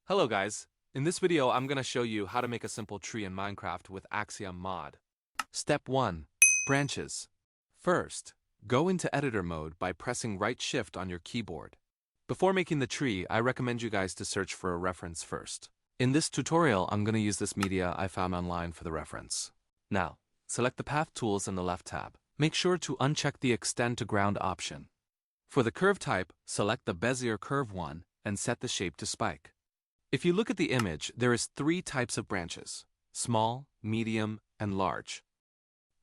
Hello guys, in this video I'm gonna show you how to make a simple tree in Minecraft with Axiom mod. Step 1. Branches. First, go into editor mode by pressing right shift on your keyboard. Before making the tree, I recommend you guys to search for a reference first. In this tutorial, I'm gonna use this media I found online for the reference. Now, select the path tools in the left tab. Make sure to uncheck the extend to ground option. For the curve type, select the Bezier curve one and set the shape to spike. If you look at the image, there is 3 types of branches: small, medium, and large.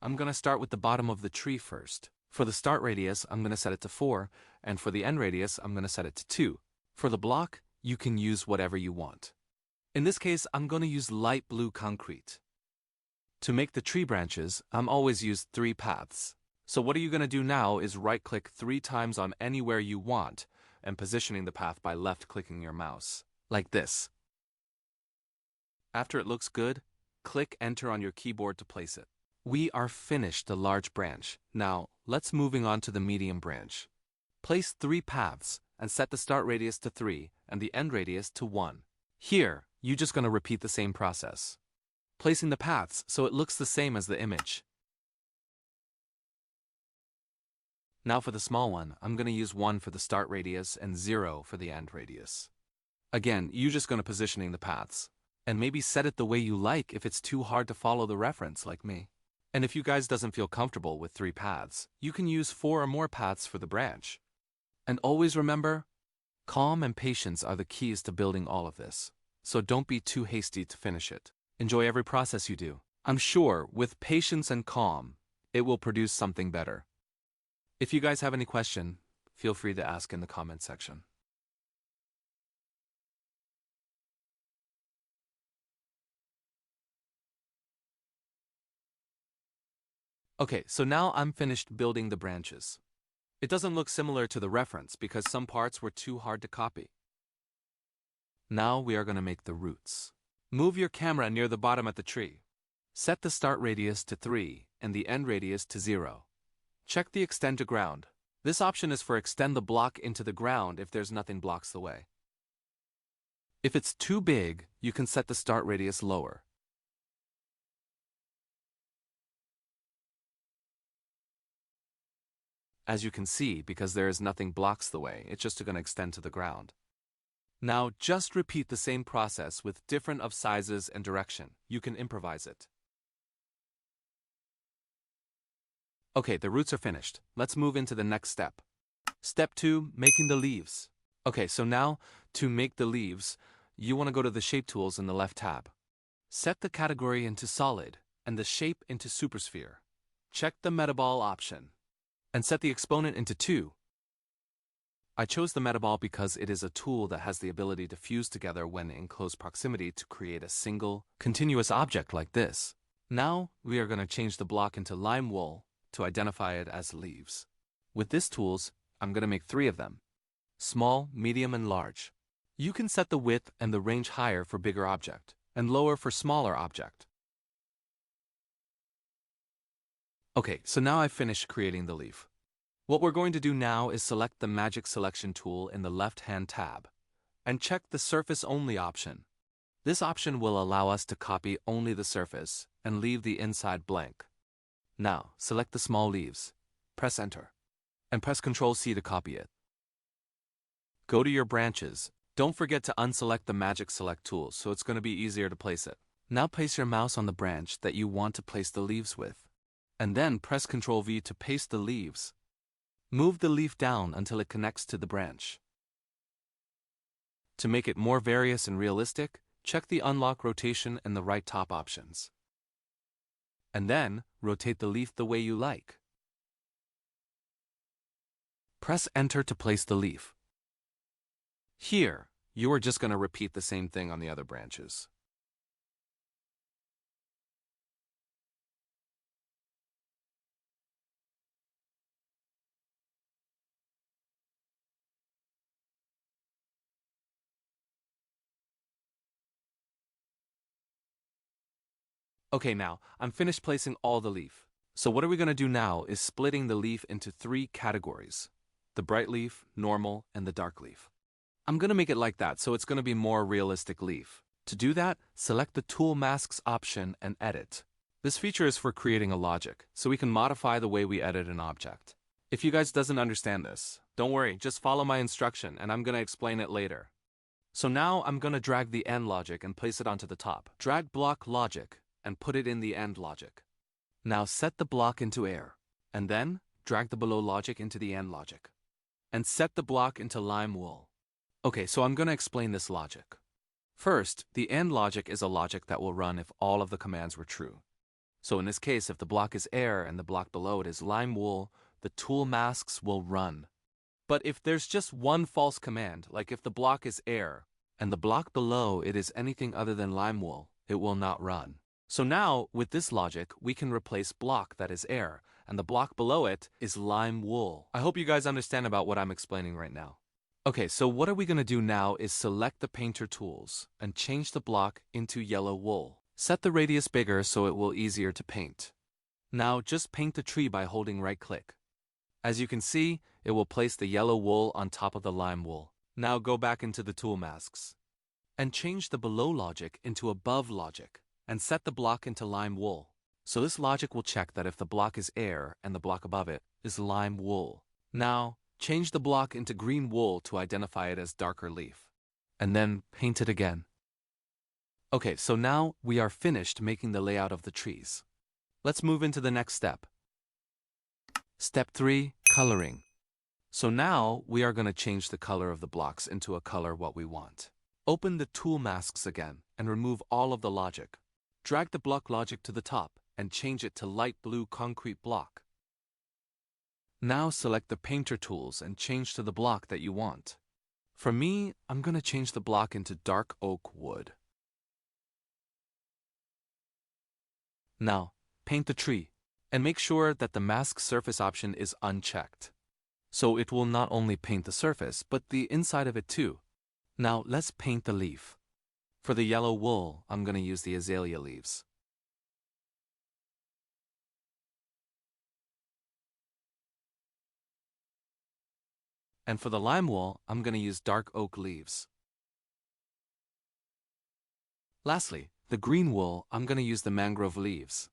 I'm going to start with the bottom of the tree first. For the start radius, I'm going to set it to 4, and for the end radius, I'm going to set it to 2. For the block, you can use whatever you want. In this case, I'm going to use light blue concrete. To make the tree branches, I'm always use 3 paths. So what are you going to do now is right-click 3 times on anywhere you want, and positioning the path by left-clicking your mouse. Like this. After it looks good, click Enter on your keyboard to place it. We are finished the large branch. Now, let's moving on to the medium branch. Place 3 paths and set the start radius to 3 and the end radius to 1. Here, you're just going to repeat the same process, placing the paths so it looks the same as the image. Now for the small one, I'm going to use 1 for the start radius and 0 for the end radius. Again, you're just going to positioning the paths, and maybe set it the way you like if it's too hard to follow the reference like me. And if you guys doesn't feel comfortable with 3 paths, you can use 4 or more paths for the branch. And always remember, calm and patience are the keys to building all of this. So don't be too hasty to finish it. Enjoy every process you do. I'm sure, with patience and calm, it will produce something better. If you guys have any question, feel free to ask in the comment section. Okay, so now I'm finished building the branches. It doesn't look similar to the reference because some parts were too hard to copy. Now we are going to make the roots. Move your camera near the bottom of the tree. Set the start radius to 3 and the end radius to 0. Check the extend to ground. This option is for extend the block into the ground if there's nothing blocks the way. If it's too big, you can set the start radius lower. As you can see, because there is nothing blocks the way, it's just going to extend to the ground. Now just repeat the same process with different of sizes and direction. You can improvise it. Okay, the roots are finished. Let's move into the next step. Step 2, making the leaves. Okay, so now to make the leaves, you want to go to the shape tools in the left tab. Set the category into solid and the shape into supersphere. Check the metaball option and set the exponent into 2. I chose the metaball because it is a tool that has the ability to fuse together when in close proximity to create a single, continuous object like this. Now, we are going to change the block into lime wool to identify it as leaves. With this tools, I'm going to make 3 of them: small, medium, and large. You can set the width and the range higher for bigger object, and lower for smaller object. Okay, so now I've finished creating the leaf. What we're going to do now is select the Magic Selection tool in the left-hand tab, and check the Surface Only option. This option will allow us to copy only the surface and leave the inside blank. Now, select the small leaves, press Enter, and press Ctrl-C to copy it. Go to your branches. Don't forget to unselect the Magic Select tool so it's going to be easier to place it. Now place your mouse on the branch that you want to place the leaves with, and then press Ctrl-V to paste the leaves. Move the leaf down until it connects to the branch. To make it more various and realistic, check the Unlock Rotation in the right top options. And then, rotate the leaf the way you like. Press Enter to place the leaf. Here, you are just going to repeat the same thing on the other branches. Okay, now, I'm finished placing all the leaf. So what are we going to do now is splitting the leaf into 3 categories: the bright leaf, normal, and the dark leaf. I'm gonna make it like that, so it's gonna be more realistic leaf. To do that, select the Tool Masks option and edit. This feature is for creating a logic, so we can modify the way we edit an object. If you guys doesn't understand this, don't worry, just follow my instruction and I'm gonna explain it later. So now I'm gonna drag the AND logic and place it onto the top. Drag block logic and put it in the AND logic. Now set the block into air, and then drag the below logic into the AND logic. And set the block into lime wool. Okay, so I'm gonna explain this logic. First, the AND logic is a logic that will run if all of the commands were true. So in this case, if the block is air and the block below it is lime wool, the tool masks will run. But if there's just one false command, like if the block is air, and the block below it is anything other than lime wool, it will not run. So now, with this logic, we can replace block that is air, and the block below it is lime wool. I hope you guys understand about what I'm explaining right now. Okay, so what are we gonna do now is select the painter tools and change the block into yellow wool. Set the radius bigger so it will easier to paint. Now just paint the tree by holding right click. As you can see, it will place the yellow wool on top of the lime wool. Now go back into the tool masks and change the below logic into above logic and set the block into lime wool. So this logic will check that if the block is air and the block above it is lime wool. Now change the block into green wool to identify it as darker leaf. And then paint it again. Okay, so now we are finished making the layout of the trees. Let's move into the next step. Step 3, coloring. So now we are going to change the color of the blocks into a color what we want. Open the tool masks again and remove all of the logic. Drag the block logic to the top and change it to light blue concrete block. Now select the painter tools and change to the block that you want. For me, I'm going to change the block into dark oak wood. Now, paint the tree, and make sure that the mask surface option is unchecked. So it will not only paint the surface, but the inside of it too. Now let's paint the leaf. For the yellow wool, I'm going to use the azalea leaves. And for the lime wool, I'm going to use dark oak leaves. Lastly, the green wool, I'm going to use the mangrove leaves.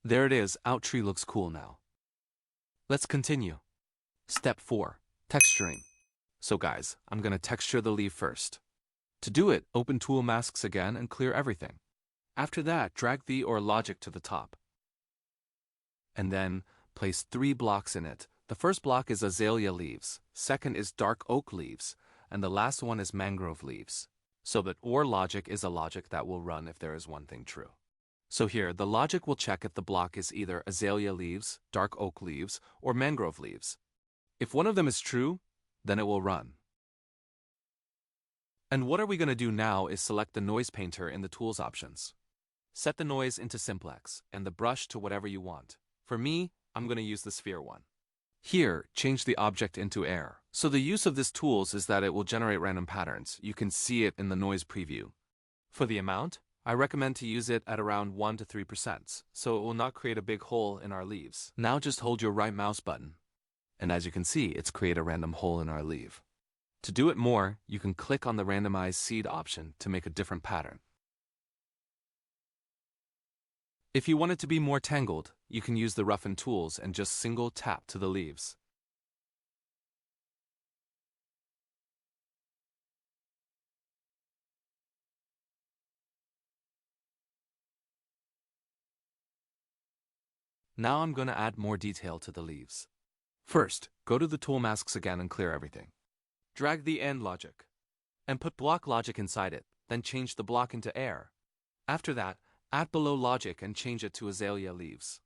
There it is, our tree looks cool now. Let's continue. Step 4, texturing. So guys, I'm going to texture the leaf first. To do it, open tool masks again and clear everything. After that, drag the or logic to the top. And then place 3 blocks in it. The first block is azalea leaves, second is dark oak leaves, and the last one is mangrove leaves. So that OR logic is a logic that will run if there is one thing true. So here, the logic will check if the block is either azalea leaves, dark oak leaves, or mangrove leaves. If one of them is true, then it will run. And what are we going to do now is select the noise painter in the tools options. Set the noise into simplex and the brush to whatever you want. For me, I'm going to use the sphere one. Here, change the object into air. So the use of this tools is that it will generate random patterns. You can see it in the noise preview. For the amount, I recommend to use it at around 1 to 3%, so it will not create a big hole in our leaves. Now just hold your right mouse button. And as you can see, it's create a random hole in our leaf. To do it more, you can click on the randomize seed option to make a different pattern. If you want it to be more tangled, you can use the roughen tools and just single tap to the leaves. Now I'm going to add more detail to the leaves. First, go to the tool masks again and clear everything. Drag the AND logic and put block logic inside it, then change the block into air. After that, add below logic and change it to azalea leaves.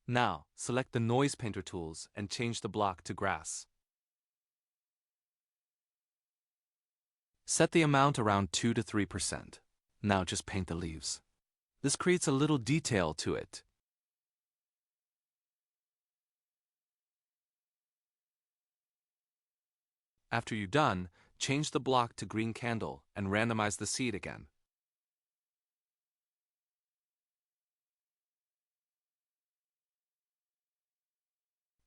Now, select the noise painter tools and change the block to grass. Set the amount around 2 to 3%. Now just paint the leaves. This creates a little detail to it. After you're done, change the block to green candle and randomize the seed again.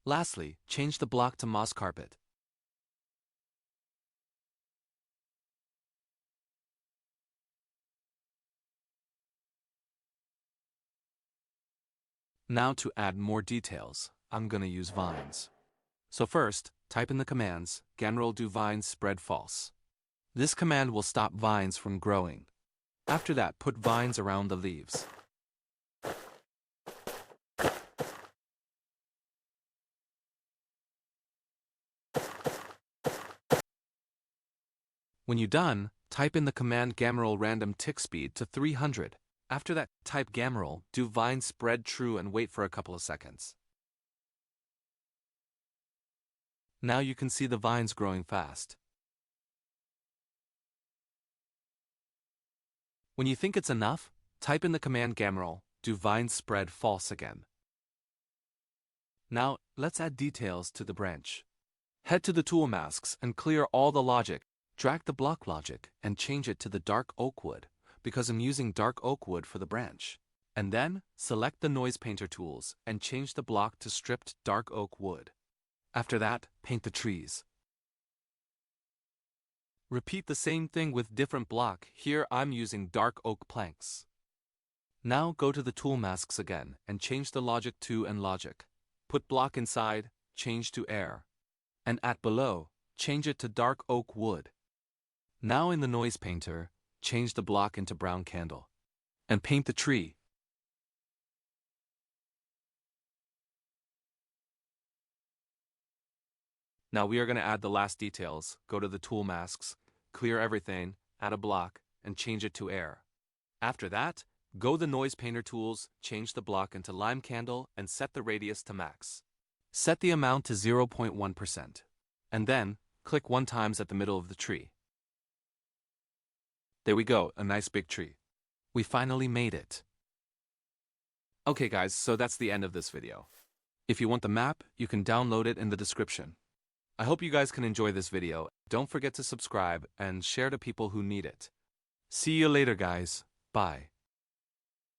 Lastly, change the block to moss carpet. Now to add more details, I'm gonna use vines. So first, type in the commands, general do vines spread false. This command will stop vines from growing. After that, put vines around the leaves. When you're done, type in the command gameral random tick speed to 300. After that, type gameral, do vine spread true and wait for a couple of seconds. Now you can see the vines growing fast. When you think it's enough, type in the command gameral, do vine spread false again. Now, let's add details to the branch. Head to the tool masks and clear all the logic. Drag the block logic and change it to the dark oak wood, because I'm using dark oak wood for the branch. And then, select the noise painter tools and change the block to stripped dark oak wood. After that, paint the trees. Repeat the same thing with different block. Here I'm using dark oak planks. Now go to the tool masks again and change the logic to and logic. Put block inside, change to air. And at below, change it to dark oak wood. Now in the noise painter, change the block into brown candle. And paint the tree. Now we are going to add the last details. Go to the tool masks, clear everything, add a block, and change it to air. After that, go the noise painter tools, change the block into lime candle, and set the radius to max. Set the amount to 0.1%. And then, click 1 time at the middle of the tree. There we go, a nice big tree. We finally made it. Okay guys, so that's the end of this video. If you want the map, you can download it in the description. I hope you guys can enjoy this video. Don't forget to subscribe and share to people who need it. See you later guys. Bye.